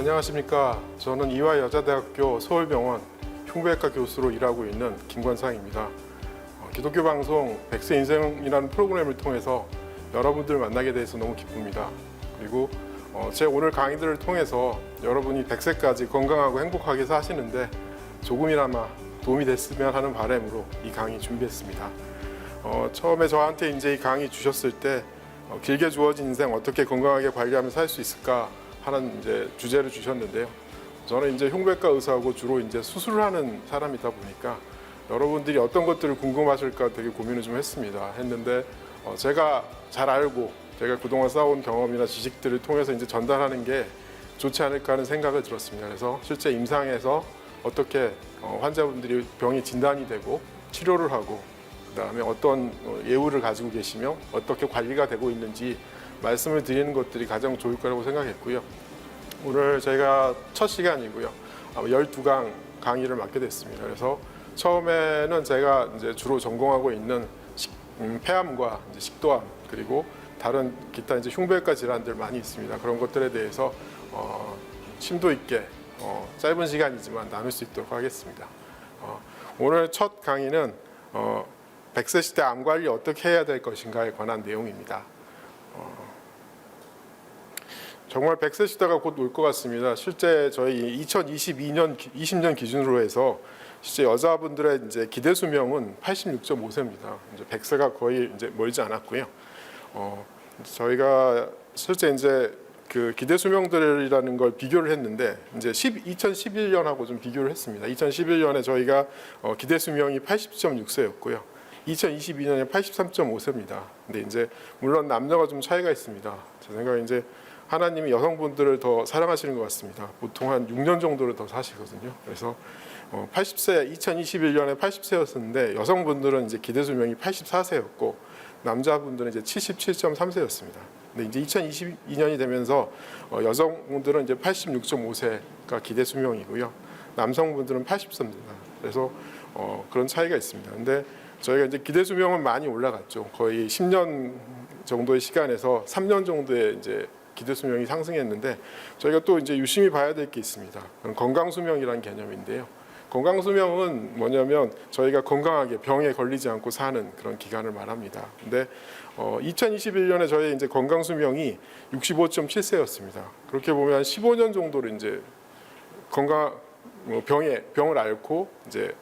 안녕하십니까. 저는 이화여자대학교 서울병원 흉부외과 교수로 일하고 있는 김관상입니다. 기독교 방송 100세 인생이라는 프로그램을 통해서 여러분들 만나게 돼서 너무 기쁩니다. 그리고 제 오늘 강의들을 통해서 여러분이 100세까지 건강하고 행복하게 사시는데 조금이나마 도움이 됐으면 하는 바람으로 이 강의 준비했습니다. 처음에 저한테 이제 이 강의 주셨을 때 길게 주어진 인생 어떻게 건강하게 관리하며 살 수 있을까 하는 이제 주제를 주셨는데요. 저는 이제 흉부외과 의사하고 주로 이제 수술을 하는 사람이다 보니까 여러분들이 어떤 것들을 궁금하실까 되게 고민을 좀 했는데 제가 잘 알고 제가 그동안 쌓아온 경험이나 지식들을 통해서 이제 전달하는 게 좋지 않을까 하는 생각을 들었습니다. 그래서 실제 임상에서 어떻게 환자분들이 병이 진단이 되고 치료를 하고 그다음에 어떤 예후를 가지고 계시며 어떻게 관리가 되고 있는지 말씀을 드리는 것들이 가장 좋을 거라고 생각했고요. 오늘 저희가 첫 시간이고요. 12강 강의를 맡게 됐습니다. 그래서 처음에는 제가 이제 주로 전공하고 있는 폐암과 이제 식도암 그리고 다른 기타 이제 흉부외과 질환들 많이 있습니다. 그런 것들에 대해서 심도 있게 짧은 시간이지만 나눌 수 있도록 하겠습니다. 오늘 첫 강의는 100세 시대 암 관리 어떻게 해야 될 것인가에 관한 내용입니다. 정말 100세 시대가 곧 올 것 같습니다. 실제 저희 2022년 20년 기준으로 해서 실제 여자분들의 이제 기대 수명은 86.5세입니다. 이제 100세가 거의 이제 멀지 않았고요. 저희가 실제 이제 그 기대 수명들이라는 걸 비교를 했는데 이제 2011년하고 좀 비교를 했습니다. 2011년에 저희가 기대 수명이 80.6세였고요. 2022년에 83.5세입니다. 근데 이제 물론 남녀가 좀 차이가 있습니다. 제 생각에 이제 하나님이 여성분들을 더 사랑하시는 것 같습니다. 보통 한 6년 정도를 더 사시거든요. 그래서 80세 2021년에 80세였었는데 여성분들은 이제 기대 수명이 84세였고 남자분들은 이제 77.3세였습니다. 근데 이제 2022년이 되면서 여성분들은 이제 86.5세가 기대 수명이고요. 남성분들은 83세입니다. 그래서 그런 차이가 있습니다. 근데 저희가 이제 기대 수명은 많이 올라갔죠. 거의 10년 정도의 시간에서 3년 정도의 이제 기대 수명이 상승했는데 저희가 또 이제 유심히 봐야 될 게 있습니다. 건강 수명이라는 개념인데요. 건강 수명은 뭐냐면 저희가 건강하게 병에 걸리지 않고 사는 그런 기간을 말합니다. 근데 2021년에 저희 이제 건강 수명이 65.7세였습니다. 그렇게 보면 15년 정도를 이제 병을 앓고 이제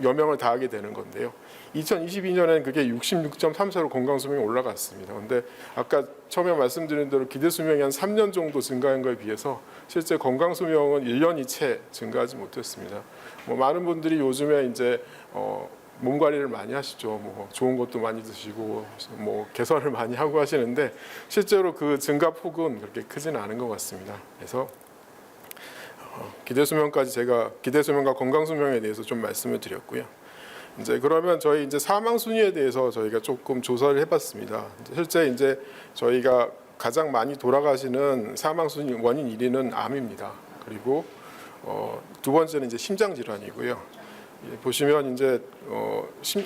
여명을 다하게 되는 건데요. 2022년에는 그게 66.3세로 건강 수명이 올라갔습니다. 그런데 아까 처음에 말씀드린 대로 기대 수명이 한 3년 정도 증가한 거에 비해서 실제 건강 수명은 1년이 채 증가하지 못했습니다. 많은 분들이 요즘에 이제 몸 관리를 많이 하시죠. 좋은 것도 많이 드시고 개선을 많이 하고 하시는데 실제로 그 증가 폭은 그렇게 크지는 않은 것 같습니다. 그래서 기대 수명까지 제가 기대 수명과 건강 수명에 대해서 좀 말씀을 드렸고요. 이제 그러면 저희 이제 사망 순위에 대해서 저희가 조금 조사를 해봤습니다. 실제 이제 저희가 가장 많이 돌아가시는 사망 순위 원인 1위는 암입니다. 그리고 두 번째는 이제 심장 질환이고요. 보시면 이제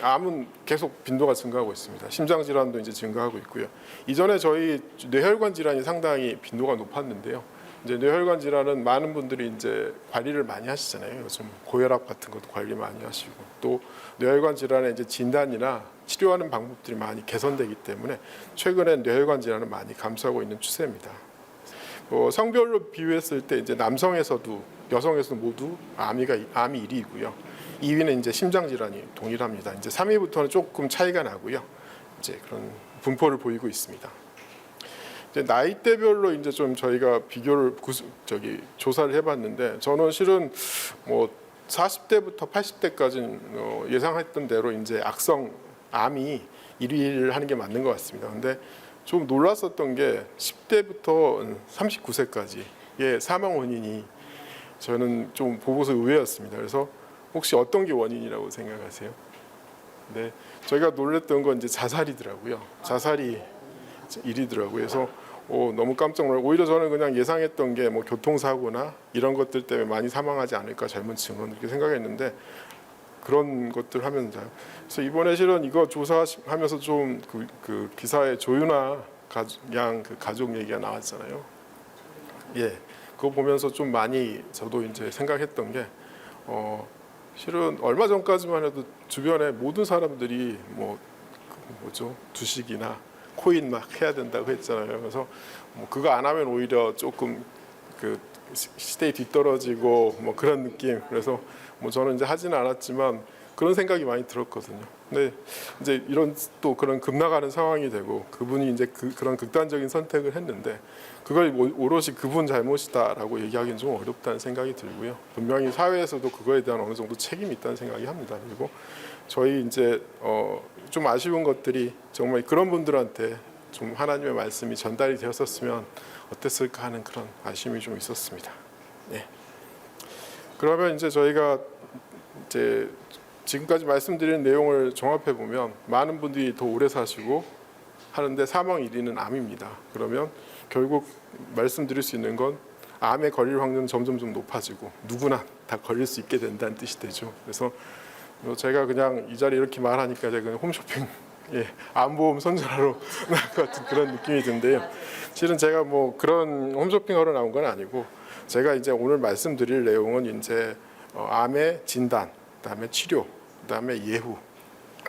암은 계속 빈도가 증가하고 있습니다. 심장 질환도 이제 증가하고 있고요. 이전에 저희 뇌혈관 질환이 상당히 빈도가 높았는데요. 이제 뇌혈관 질환은 많은 분들이 이제 관리를 많이 하시잖아요. 요즘 고혈압 같은 것도 관리 많이 하시고 또 뇌혈관 질환의 이제 진단이나 치료하는 방법들이 많이 개선되기 때문에 최근에 뇌혈관 질환은 많이 감소하고 있는 추세입니다. 성별로 비유했을 때 이제 남성에서도 여성에서도 모두 암이 1위이고요. 2위는 이제 심장 질환이 동일합니다. 이제 3위부터는 조금 차이가 나고요. 이제 그런 분포를 보이고 있습니다. 이제 나이대별로 이제 좀 저희가 비교를 조사를 해봤는데 저는 실은 40대부터 80대까지는 예상했던 대로 이제 악성 암이 1위를 하는 게 맞는 것 같습니다. 근데 좀 놀랐었던 게 10대부터 39세까지의 사망 원인이 저는 좀 보고서 의외였습니다. 그래서 혹시 어떤 게 원인이라고 생각하세요? 네, 저희가 놀랐던 건 이제 자살이더라고요. 자살이 1위더라고요. 그래서 너무 깜짝 놀라고 오히려 저는 그냥 예상했던 게 교통사고나 이런 것들 때문에 많이 사망하지 않을까 젊은 층은 이렇게 생각했는데 그런 것들 하면서 그래서 이번에 실은 이거 조사하면서 좀 그 기사에 조윤아 양 그 가족 얘기가 나왔잖아요. 예, 그거 보면서 좀 많이 저도 이제 생각했던 게 실은 얼마 전까지만 해도 주변에 모든 사람들이 뭐죠 주식이나 코인 막 해야 된다고 했잖아요. 그래서 뭐 그거 안 하면 오히려 조금 그 시대에 뒤떨어지고 뭐 그런 느낌. 그래서 뭐 저는 이제 하지는 않았지만 그런 생각이 많이 들었거든요. 근데 이제 이런 또 그런 급락하는 상황이 되고 그분이 이제 그런 극단적인 선택을 했는데 그걸 오롯이 그분 잘못이다라고 얘기하기는 좀 어렵다는 생각이 들고요. 분명히 사회에서도 그거에 대한 어느 정도 책임이 있다는 생각이 합니다. 그리고 저희 이제 좀 아쉬운 것들이 정말 그런 분들한테 좀 하나님의 말씀이 전달이 되었었으면 어땠을까 하는 그런 아쉬움이 좀 있었습니다. 네. 그러면 이제 저희가 이제 지금까지 말씀드린 내용을 종합해 보면 많은 분들이 더 오래 사시고 하는데 사망 1위는 암입니다. 그러면 결국 말씀드릴 수 있는 건 암에 걸릴 확률은 점점 좀 높아지고 누구나 다 걸릴 수 있게 된다는 뜻이 되죠. 그래서 제가 그냥 이 자리에 이렇게 말하니까 제가 그냥 홈쇼핑 암보험 선전하러 나온 것 같은 그런 느낌이 드는데요. 실은 제가 뭐 그런 홈쇼핑하러 나온 건 아니고 제가 이제 오늘 말씀드릴 내용은 이제 암의 진단, 그다음에 치료, 그다음에 예후,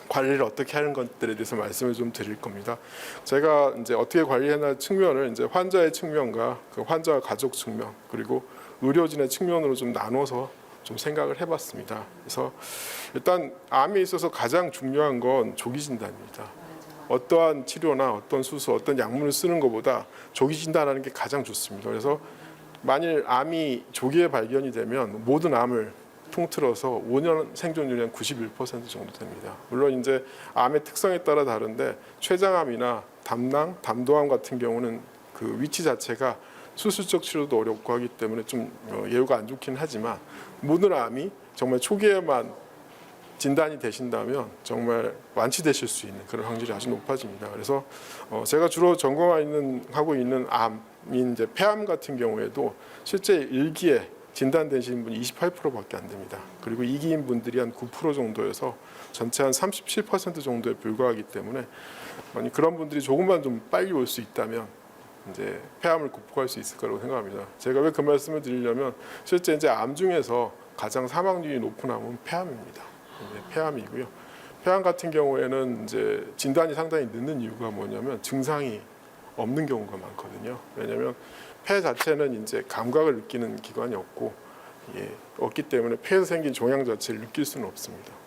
관리를 어떻게 하는 것들에 대해서 말씀을 좀 드릴 겁니다. 제가 이제 어떻게 관리하는 측면을 이제 환자의 측면과 그 환자 가족 측면 그리고 의료진의 측면으로 좀 나눠서 좀 생각을 해봤습니다. 그래서 일단 암에 있어서 가장 중요한 건 조기 진단입니다. 어떠한 치료나 어떤 수술, 어떤 약물을 쓰는 것보다 조기 진단하는 게 가장 좋습니다. 그래서 만일 암이 조기에 발견이 되면 모든 암을 통틀어서 5년 생존율이 한 91% 정도 됩니다. 물론 이제 암의 특성에 따라 다른데 췌장암이나 담낭, 담도암 같은 경우는 그 위치 자체가 수술적 치료도 어렵고 하기 때문에 좀 예후가 안 좋긴 하지만 모든 암이 정말 초기에만 진단이 되신다면 정말 완치되실 수 있는 그런 확률이 아주 높아집니다. 그래서 제가 주로 전공하고 있는 암인 이제 폐암 같은 경우에도 실제 1기에 진단되신 분이 28%밖에 안 됩니다. 그리고 2기인 분들이 한 9% 정도여서 전체 한 37% 정도에 불과하기 때문에 그런 분들이 조금만 좀 빨리 올 수 있다면 이제 폐암을 극복할 수 있을 거라고 생각합니다. 제가 왜 그 말씀을 드리려면 실제 이제 암 중에서 가장 사망률이 높은 암은 폐암입니다. 폐암이고요. 폐암 같은 경우에는 이제 진단이 상당히 늦는 이유가 뭐냐면 증상이 없는 경우가 많거든요. 왜냐하면 폐 자체는 이제 감각을 느끼는 기관이 없기 때문에 폐에서 생긴 종양 자체를 느낄 수는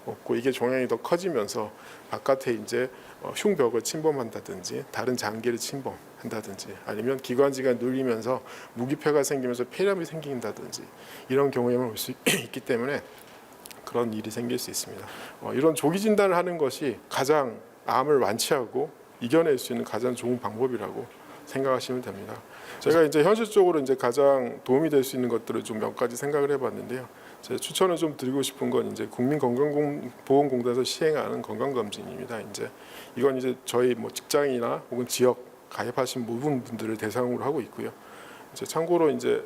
없고 이게 종양이 더 커지면서 바깥에 이제 흉벽을 침범한다든지 다른 장기를 침범한다든지 아니면 기관지가 눌리면서 무기폐가 생기면서 폐렴이 생긴다든지 이런 경우에만 올 수 있기 때문에 그런 일이 생길 수 있습니다. 이런 조기 진단을 하는 것이 가장 암을 완치하고 이겨낼 수 있는 가장 좋은 방법이라고 생각하시면 됩니다. 제가 이제 현실적으로 이제 가장 도움이 될 수 있는 것들을 좀 몇 가지 생각을 해봤는데요. 제 추천을 좀 드리고 싶은 건 이제 국민건강보험공단에서 시행하는 건강검진입니다. 이건 이제 저희 뭐 직장이나 혹은 지역 가입하신 모든 분들을 대상으로 하고 있고요. 이제 참고로 이제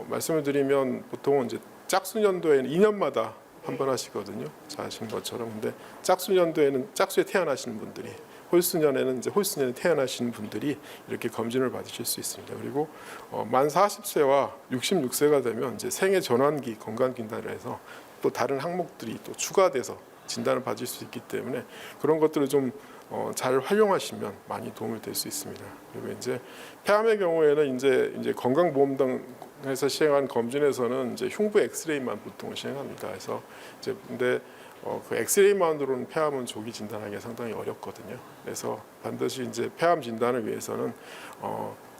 말씀을 드리면 보통은 이제 짝수년도에는 2년마다 한 번 하시거든요. 잘 아시는 것처럼. 근데 짝수년도에는 짝수에 태어나시는 분들이, 홀수년에는 이제 홀수년에 태어나시는 분들이 이렇게 검진을 받으실 수 있습니다. 그리고 만 40세와 66세가 되면 이제 생애 전환기 건강 진단을 해서 또 다른 항목들이 또 추가돼서 진단을 받을 수 있기 때문에 그런 것들을 좀 잘 활용하시면 많이 도움이 될 수 있습니다. 그리고 이제 폐암의 경우에는 이제 건강보험당에서 시행한 검진에서는 이제 흉부 엑스레이만 보통 시행합니다. 그래서 이제 근데 그 엑스레이만으로는 폐암은 조기 진단하기가 상당히 어렵거든요. 그래서 반드시 이제 폐암 진단을 위해서는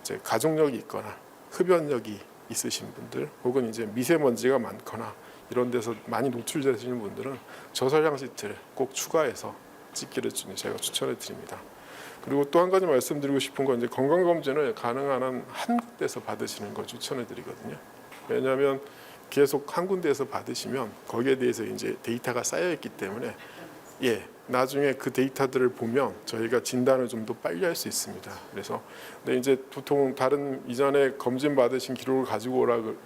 이제 가족력이 있거나 흡연력이 있으신 분들, 혹은 이제 미세먼지가 많거나 이런 데서 많이 노출되시는 분들은 저설량 시트를 꼭 추가해서 찍기를 제가 추천해 드립니다. 그리고 또 한 가지 말씀드리고 싶은 건 이제 건강검진을 가능한 한 군데서 받으시는 걸 추천해 드리거든요. 왜냐하면 계속 한 군데에서 받으시면 거기에 대해서 이제 데이터가 쌓여 있기 때문에 나중에 그 데이터들을 보면 저희가 진단을 좀 더 빨리 할 수 있습니다. 그래서 근데 이제 보통 다른 이전에 검진 받으신 기록을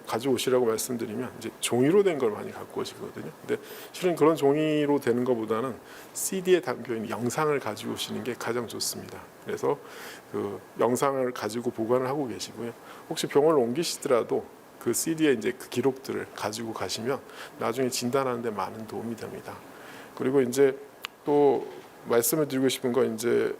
가져오시라고 말씀드리면 이제 종이로 된 걸 많이 갖고 오시거든요. 근데 실은 그런 종이로 되는 것보다는 CD에 담겨 있는 영상을 가지고 오시는 게 가장 좋습니다. 그래서 그 영상을 가지고 보관을 하고 계시고요. 혹시 병원을 옮기시더라도 그 CD에 이제 그 기록들을 가지고 가시면 나중에 진단하는 데 많은 도움이 됩니다. 그리고 이제 또 말씀을 드리고 싶은 건 이제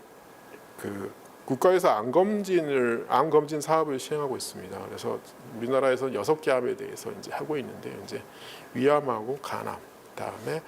그 국가에서 암 검진 사업을 시행하고 있습니다. 그래서 우리나라에서 6개 암에 대해서 이제 하고 있는데 이제 위암하고 간암, 그다음에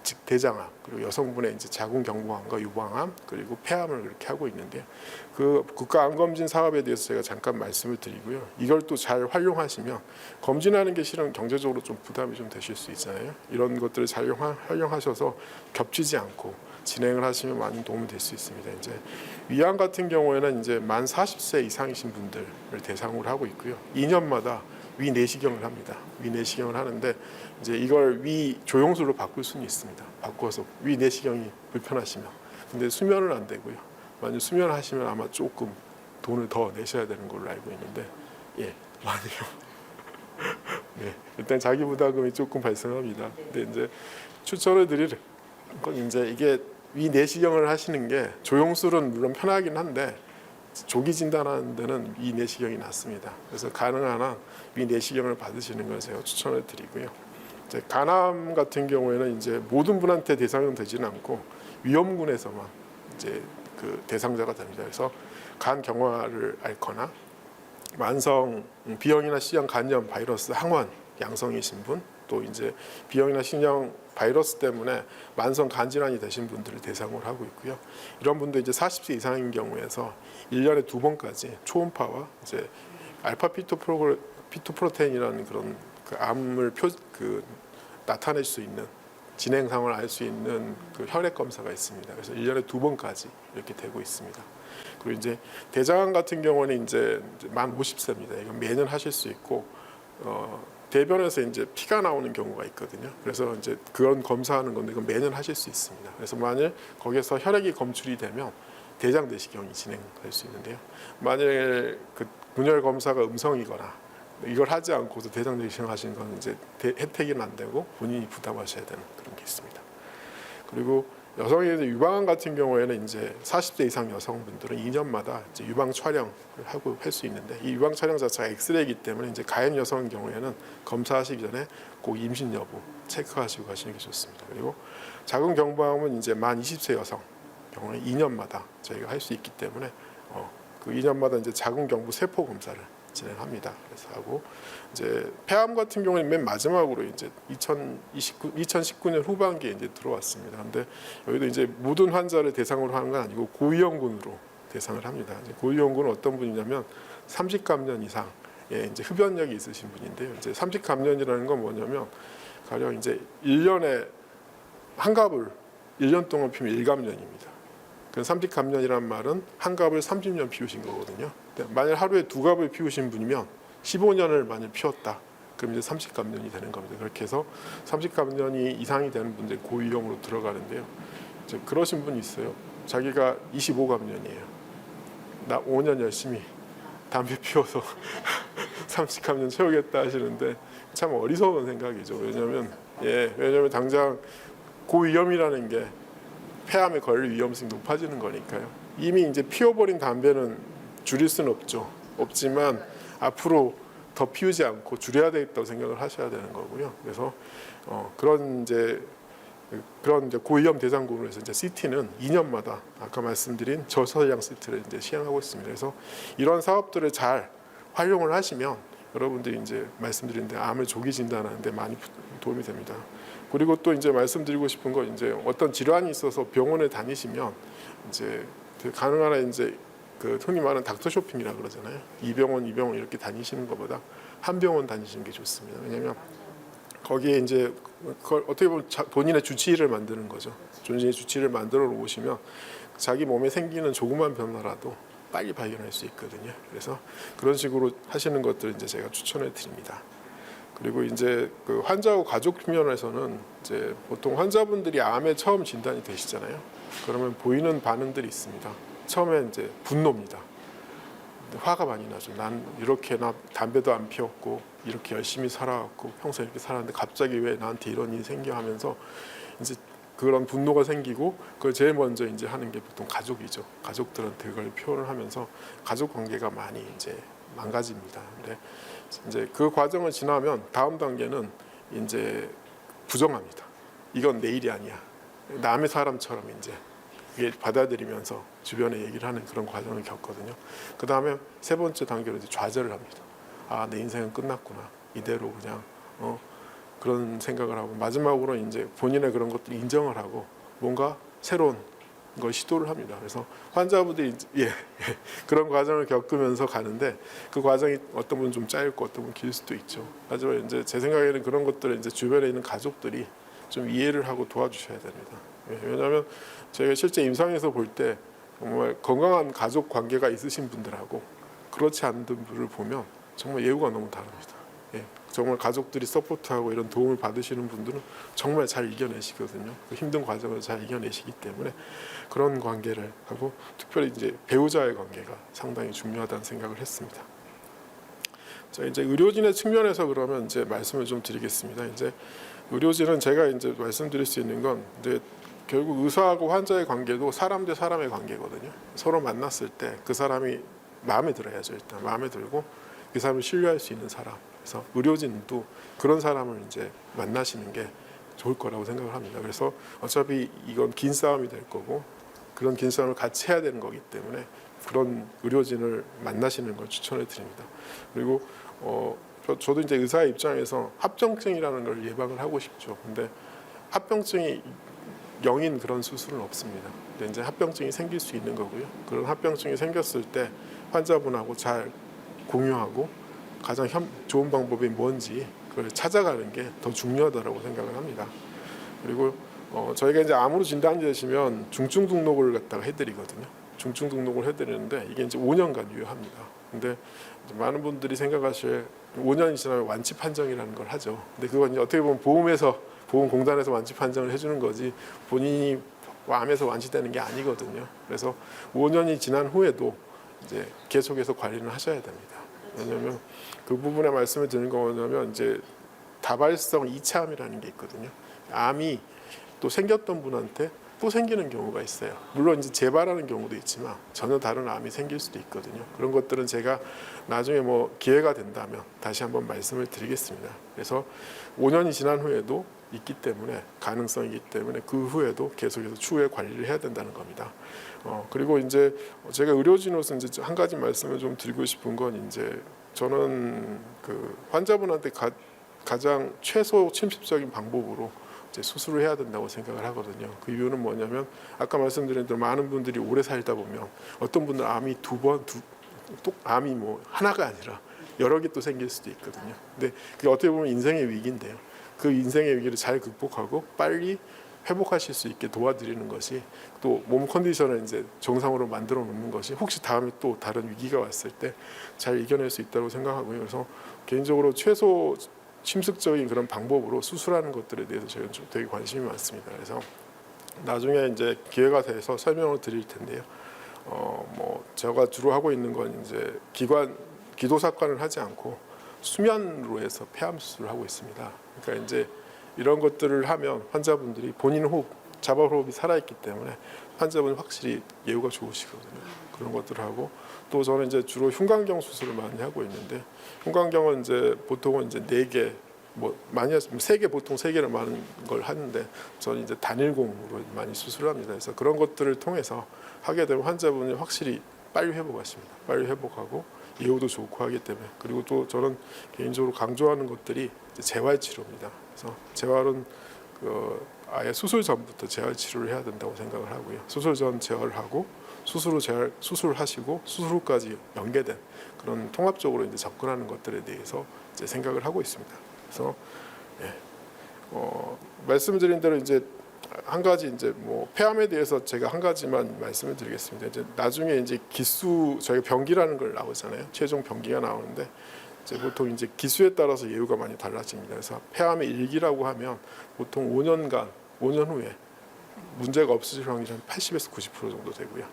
즉 대장암, 그리고 여성분의 이제 자궁경부암과 유방암, 그리고 폐암을 그렇게 하고 있는데 그 국가 암 검진 사업에 대해서 제가 잠깐 말씀을 드리고요. 이걸 또 잘 활용하시면 검진하는 게 실은 경제적으로 좀 부담이 좀 되실 수 있잖아요. 이런 것들을 잘 활용하셔서 겹치지 않고 진행을 하시면 많은 도움이 될 수 있습니다. 이제 위암 같은 경우에는 이제 만 40세 이상이신 분들을 대상으로 하고 있고요. 2년마다 위 내시경을 합니다. 위 내시경을 하는데 이제 이걸 위 조영술로 바꿀 수는 있습니다. 바꿔서 위 내시경이 불편하시면. 근데 수면은 안 되고요. 만약 수면을 하시면 아마 조금 돈을 더 내셔야 되는 걸로 알고 있는데 많이요. 네, 일단 자기 부담금이 조금 발생합니다. 근데 이제 추천을 드릴 건 이제 이게 위 내시경을 하시는 게 조영술은 물론 편하긴 한데 조기 진단하는 데는 위 내시경이 낫습니다. 그래서 가능한 한 위 내시경을 받으시는 걸 제가 추천을 드리고요. 이제 간암 같은 경우에는 이제 모든 분한테 대상은 되지는 않고 위험군에서만 이제 그 대상자가 됩니다. 그래서 간 경화를 앓거나 만성 B형이나 C형 간염 바이러스 항원 양성이신 분, 또 이제 B형이나 C형 바이러스 때문에 만성 간 질환이 되신 분들을 대상으로 하고 있고요. 이런 분들 이제 40세 이상인 경우에서 1년에 2번까지 초음파와 이제 알파 피토프로테인이라는 그런 그 암을 나타낼 수 있는 진행 상황을 알 수 있는 그 혈액 검사가 있습니다. 그래서 1년에 2번까지 이렇게 되고 있습니다. 그리고 이제 대장암 같은 경우는 이제 만 50세입니다. 이건 매년 하실 수 있고 대변에서 이제 피가 나오는 경우가 있거든요. 그래서 이제 그런 검사하는 건데 이건 매년 하실 수 있습니다. 그래서 만일 거기서 혈액이 검출이 되면 대장 내시경이 진행될 수 있는데요. 만일 그 분열 검사가 음성이거나 이걸 하지 않고도 대장 내시경 하시는 건 이제 혜택은 안 되고 본인이 부담하셔야 되는 그런 게 있습니다. 그리고 여성의 유방암 같은 경우에는 이제 40대 이상 여성분들은 2년마다 이제 유방 촬영을 하고 할 수 있는데 이 유방 촬영 자체가 엑스레이이기 때문에 이제 가임 여성의 경우에는 검사하시기 전에 꼭 임신 여부 체크하시고 가시는 게 좋습니다. 그리고 자궁경부암은 이제 만 20세 여성 경우에 2년마다 저희가 할 수 있기 때문에 그 2년마다 이제 자궁경부 세포 검사를 진행합니다. 그래서 하고 이제 폐암 같은 경우는 맨 마지막으로 이제 2019년 후반기에 이제 들어왔습니다. 근데 여기도 이제 모든 환자를 대상으로 하는 건 아니고 고위험군으로 대상을 합니다. 이제 고위험군은 어떤 분이냐면 30감년 이상의 이제 흡연력이 있으신 분인데요. 이제 30감년이라는 건 뭐냐면 가령 이제 1년에 한 갑을 1년 동안 피우면 1감년입니다. 그 30감년이란 말은 한 갑을 30년 피우신 거거든요. 만약 하루에 2갑을 피우신 분이면 15년을 만약 피웠다. 그럼 이제 30감년이 되는 겁니다. 그렇게 해서 30감년이 이상이 되는 분들이 고위험으로 들어가는데요. 이제 그러신 분이 있어요. 자기가 25감년이에요. 나 5년 열심히 담배 피워서 30감년 채우겠다 하시는데 참 어리석은 생각이죠. 왜냐하면 당장 고위험이라는 게 폐암에 걸릴 위험성이 높아지는 거니까요. 이미 이제 피워버린 담배는 줄일 수는 없지만 앞으로 더 피우지 않고 줄여야 되겠다고 생각을 하셔야 되는 거고요. 그래서 그런 이제 고위험 대장군으로 해서 이제 CT는 2년마다 아까 말씀드린 저서양 CT를 이제 시행하고 있습니다. 그래서 이런 사업들을 잘 활용을 하시면 여러분들이 이제 말씀드린 데 암을 조기 진단하는 데 많이 도움이 됩니다. 그리고 또 이제 말씀드리고 싶은 건 이제 어떤 질환이 있어서 병원에 다니시면 이제 가능한 한 이제 그 흔히 말하는 닥터 쇼핑이라 그러잖아요. 이 병원 이렇게 다니시는 것보다 한 병원 다니시는 게 좋습니다. 왜냐하면 거기에 이제 그걸 어떻게 보면 본인의 주치의를 만드는 거죠. 본인의 주치의를 만들어 놓으시면 자기 몸에 생기는 조그만 변화라도 빨리 발견할 수 있거든요. 그래서 그런 식으로 하시는 것들을 이제 제가 추천해 드립니다. 그리고 이제 그 환자하고 가족 측면에서는 이제 보통 환자분들이 암에 처음 진단이 되시잖아요. 그러면 보이는 반응들이 있습니다. 처음에 이제 분노입니다. 화가 많이 나죠. 난 이렇게 나 담배도 안 피웠고 이렇게 열심히 살아왔고 평소에 이렇게 살았는데 갑자기 왜 나한테 이런 일이 생겨 하면서 이제 그런 분노가 생기고 그걸 제일 먼저 이제 하는 게 보통 가족이죠. 가족들한테 그걸 표현을 하면서 가족 관계가 많이 이제 망가집니다. 근데 이제 그 과정을 지나면 다음 단계는 이제 부정합니다. 이건 내 일이 아니야. 남의 사람처럼 이제 이게 받아들이면서 주변에 얘기를 하는 그런 과정을 겪거든요. 그 다음에 세 번째 단계로 이제 좌절을 합니다. 아, 내 인생은 끝났구나. 이대로 그냥 그런 생각을 하고 마지막으로 이제 본인의 그런 것들 인정을 하고 뭔가 새로운 걸 시도를 합니다. 그래서 환자분들이 그런 과정을 겪으면서 가는데 그 과정이 어떤 분은 좀 짧고 어떤 분은 길 수도 있죠. 하지만 이제 제 생각에는 그런 것들을 이제 주변에 있는 가족들이 좀 이해를 하고 도와주셔야 됩니다. 왜냐하면 저희가 실제 임상에서 볼 때 정말 건강한 가족 관계가 있으신 분들하고 그렇지 않은 분들을 보면 정말 예후가 너무 다릅니다. 정말 가족들이 서포트하고 이런 도움을 받으시는 분들은 정말 잘 이겨내시거든요. 그 힘든 과정을 잘 이겨내시기 때문에 그런 관계를 하고 특별히 이제 배우자의 관계가 상당히 중요하다는 생각을 했습니다. 자, 이제 의료진의 측면에서 그러면 이제 말씀을 좀 드리겠습니다. 이제 의료진은 제가 이제 말씀드릴 수 있는 건 이제 결국 의사하고 환자의 관계도 사람 대 사람의 관계거든요. 서로 만났을 때 그 사람이 마음에 들어야죠. 일단 마음에 들고 그 사람을 신뢰할 수 있는 사람. 그래서 의료진도 그런 사람을 이제 만나시는 게 좋을 거라고 생각을 합니다. 그래서 어차피 이건 긴 싸움이 될 거고 그런 긴 싸움을 같이 해야 되는 거기 때문에 그런 의료진을 만나시는 걸 추천해 드립니다. 그리고 저도 이제 의사의 입장에서 합병증이라는 걸 예방을 하고 싶죠. 근데 합병증이 0인 그런 수술은 없습니다. 근데 이제 합병증이 생길 수 있는 거고요. 그런 합병증이 생겼을 때 환자분하고 잘 공유하고 가장 좋은 방법이 뭔지 그걸 찾아가는 게 더 중요하다고 생각을 합니다. 그리고 저희가 이제 암으로 진단이 되시면 중증 등록을 갖다가 해드리거든요. 중증 등록을 해드리는데 이게 이제 5년간 유효합니다. 근데 많은 분들이 생각하실 5년이 지나면 완치 판정이라는 걸 하죠. 근데 그건 이제 어떻게 보면 보험공단에서 완치 판정을 해주는 거지 본인이 암에서 완치되는 게 아니거든요. 그래서 5년이 지난 후에도 이제 계속해서 관리를 하셔야 됩니다. 왜냐하면 그 부분에 말씀을 드리는 거 뭐냐면 이제 다발성 2차암이라는 게 있거든요. 암이 또 생겼던 분한테 또 생기는 경우가 있어요. 물론 이제 재발하는 경우도 있지만 전혀 다른 암이 생길 수도 있거든요. 그런 것들은 제가 나중에 뭐 기회가 된다면 다시 한번 말씀을 드리겠습니다. 그래서 5년이 지난 후에도 있기 때문에 가능성이기 때문에 그 후에도 계속해서 추후에 관리를 해야 된다는 겁니다. 그리고 이제 제가 의료진으로서 이제 한 가지 말씀을 좀 드리고 싶은 건 이제 저는 그 환자분한테 가장 최소 침습적인 방법으로 이제 수술을 해야 된다고 생각을 하거든요. 그 이유는 뭐냐면 아까 말씀드린 대로 많은 분들이 오래 살다 보면 어떤 분들은 암이 암이 뭐 하나가 아니라 여러 개 또 생길 수도 있거든요. 근데 그게 어떻게 보면 인생의 위기인데요. 그 인생의 위기를 잘 극복하고 빨리 회복하실 수 있게 도와드리는 것이 또 몸 컨디션을 이제 정상으로 만들어 놓는 것이 혹시 다음에 또 다른 위기가 왔을 때 잘 이겨낼 수 있다고 생각하고요. 그래서 개인적으로 최소 침습적인 그런 방법으로 수술하는 것들에 대해서 제가 좀 되게 관심이 많습니다. 그래서 나중에 이제 기회가 돼서 설명을 드릴 텐데요. 뭐 제가 주로 하고 있는 건 이제 기도삭관을 하지 않고 수면으로 해서 폐암 수술을 하고 있습니다. 그러니까 이제 이런 것들을 하면 환자분들이 본인 자바 호흡이 살아있기 때문에 환자분이 확실히 예후가 좋으시거든요. 그런 것들을 하고 또 저는 이제 주로 흉곽경 수술을 많이 하고 있는데 흉곽경은 이제 보통은 이제 4개 뭐 많이 하시면 3개 보통 3개를 많은 걸 하는데 저는 이제 단일공으로 많이 수술을 합니다. 그래서 그런 것들을 통해서 하게 되면 환자분이 확실히 빨리 회복하십니다. 빨리 회복하고 예후도 좋고 하기 때문에 그리고 또 저는 개인적으로 강조하는 것들이 재활 치료입니다. 그래서 재활은 아예 수술 전부터 재활 치료를 해야 된다고 생각을 하고요. 수술 전 재활을 하고 수술 후 재활 수술하시고 수술 후까지 연계된 그런 통합적으로 이제 접근하는 것들에 대해서 이제 생각을 하고 있습니다. 그래서 말씀드린 대로 이제 한 가지 이제 뭐 폐암에 대해서 제가 한 가지만 말씀을 드리겠습니다. 이제 나중에 이제 저희가 병기라는 걸 나오잖아요. 최종 병기가 나오는데 이제 보통 이제 기수에 따라서 예후가 많이 달라집니다. 그래서 폐암의 1기라고 하면 보통 5년 후에 문제가 없어질 확률이 한 80에서 90% 정도 되고요.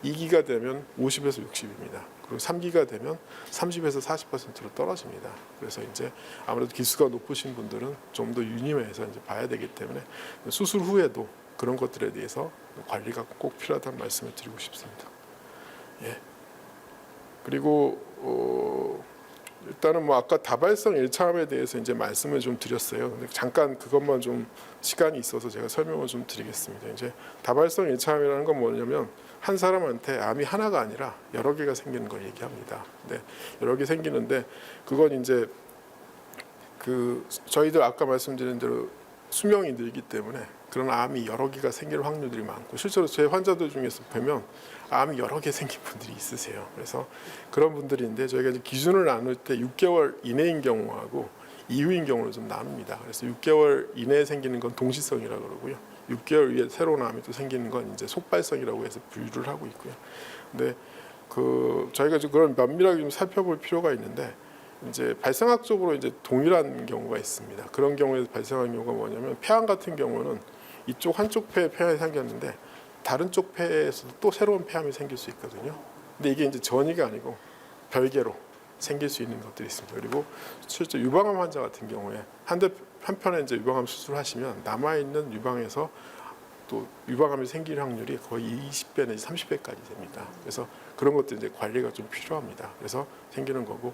2기가 되면 50에서 60입니다. 그리고 3기가 되면 30에서 40%로 떨어집니다. 그래서 이제 아무래도 기수가 높으신 분들은 좀 더 유념해서 이제 봐야 되기 때문에 수술 후에도 그런 것들에 대해서 관리가 꼭 필요하다는 말씀을 드리고 싶습니다. 예. 그리고 일단은 뭐 아까 다발성 1차암에 대해서 이제 말씀을 좀 드렸어요. 근데 잠깐 그것만 좀 시간이 있어서 제가 설명을 좀 드리겠습니다. 이제 다발성 1차암이라는 건 뭐냐면 한 사람한테 암이 하나가 아니라 여러 개가 생기는 걸 얘기합니다. 근데 여러 개 생기는데 그건 이제 그 저희들 아까 말씀드린 대로 수명이 늘기 때문에 그런 암이 여러 개가 생길 확률들이 많고 실제로 제 환자들 중에서 보면 암이 여러 개 생긴 분들이 있으세요. 그래서 그런 분들인데 저희가 이제 기준을 나눌 때 6개월 이내인 경우하고 이후인 경우를 좀 나눕니다. 그래서 6개월 이내에 생기는 건 동시성이라고 그러고요. 6개월 이후에 새로운 암이 또 생기는 건 이제 속발성이라고 해서 분류를 하고 있고요. 근데 그 저희가 좀 그런 면밀하게 좀 살펴볼 필요가 있는데 이제 발생학적으로 이제 동일한 경우가 있습니다. 그런 경우에 발생한 경우가 뭐냐면 폐암 같은 경우는 이쪽 한쪽 폐에 폐암이 생겼는데 다른 쪽 폐에서도 또 새로운 폐암이 생길 수 있거든요. 근데 이게 이제 전이가 아니고 별개로 생길 수 있는 것들이 있습니다. 그리고 실제 유방암 환자 같은 경우에 한편에 이제 유방암 수술하시면 남아 있는 유방에서 또 유방암이 생길 확률이 거의 20배 내지 30배까지 됩니다. 그래서 그런 것도 이제 관리가 좀 필요합니다. 그래서 생기는 거고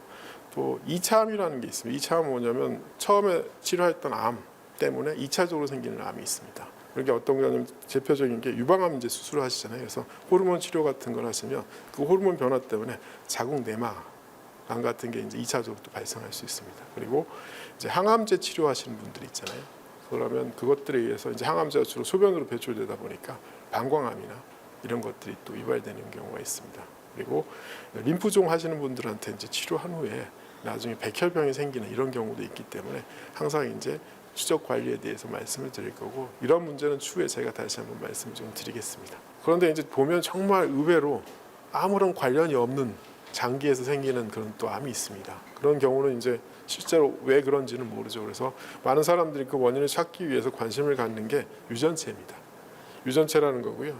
또 2차암이라는 게 있습니다. 2차암은 뭐냐면 처음에 치료했던 암 때문에 2차적으로 생기는 암이 있습니다. 그게 어떤 거냐면 대표적인 게 유방암 이제 수술을 하시잖아요. 그래서 호르몬 치료 같은 걸 하시면 그 호르몬 변화 때문에 자궁 내막 암 같은 게 이제 2차적으로 또 발생할 수 있습니다. 그리고 이제 항암제 치료하시는 분들이 있잖아요. 그러면 그것들에 의해서 이제 항암제가 주로 소변으로 배출되다 보니까 방광암이나 이런 것들이 또 유발되는 경우가 있습니다. 그리고 림프종 하시는 분들한테 이제 치료한 후에 나중에 백혈병이 생기는 이런 경우도 있기 때문에 항상 이제 추적 관리에 대해서 말씀을 드릴 거고 이런 문제는 추후에 제가 다시 한번 말씀 좀 드리겠습니다. 그런데 이제 보면 정말 의외로 아무런 관련이 없는 장기에서 생기는 그런 또 암이 있습니다. 그런 경우는 이제 실제로 왜 그런지는 모르죠. 그래서 많은 사람들이 그 원인을 찾기 위해서 관심을 갖는 게 유전체입니다. 유전체라는 거고요.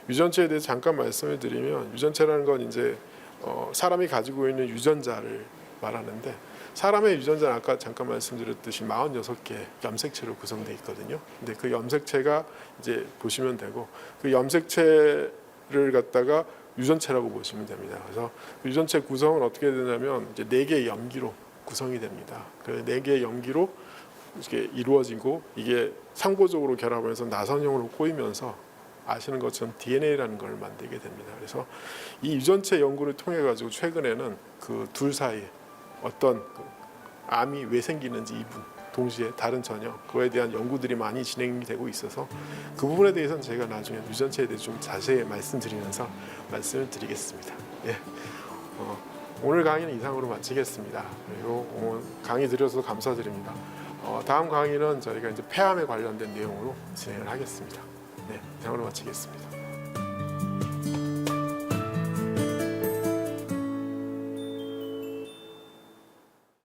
유전체에 대해서 잠깐 말씀을 드리면 유전체라는 건 이제 사람이 가지고 있는 유전자를 말하는데 사람의 유전자는 아까 잠깐 말씀드렸듯이 46개 염색체로 구성되어 있거든요. 근데 그 염색체가 이제 보시면 되고 그 염색체를 갖다가 유전체라고 보시면 됩니다. 그래서 유전체 구성은 어떻게 되냐면 이제 4개의 염기로 구성이 됩니다. 그 4개의 염기로 이게 이루어지고 이게 상보적으로 결합해서 나선형으로 꼬이면서 아시는 것처럼 DNA라는 걸 만들게 됩니다. 그래서 이 유전체 연구를 통해 가지고 최근에는 그 둘 사이에 어떤 그 암이 왜 생기는지 이분 동시에 다른 전형 그거에 대한 연구들이 많이 진행이 되고 있어서 그 부분에 대해서는 제가 나중에 유전체에 대해 좀 자세히 말씀드리면서 말씀을 드리겠습니다. 예. 오늘 강의는 이상으로 마치겠습니다. 그리고 오늘 강의 드려서 감사드립니다. 다음 강의는 저희가 이제 폐암에 관련된 내용으로 진행을 하겠습니다. 네, 이상으로 마치겠습니다.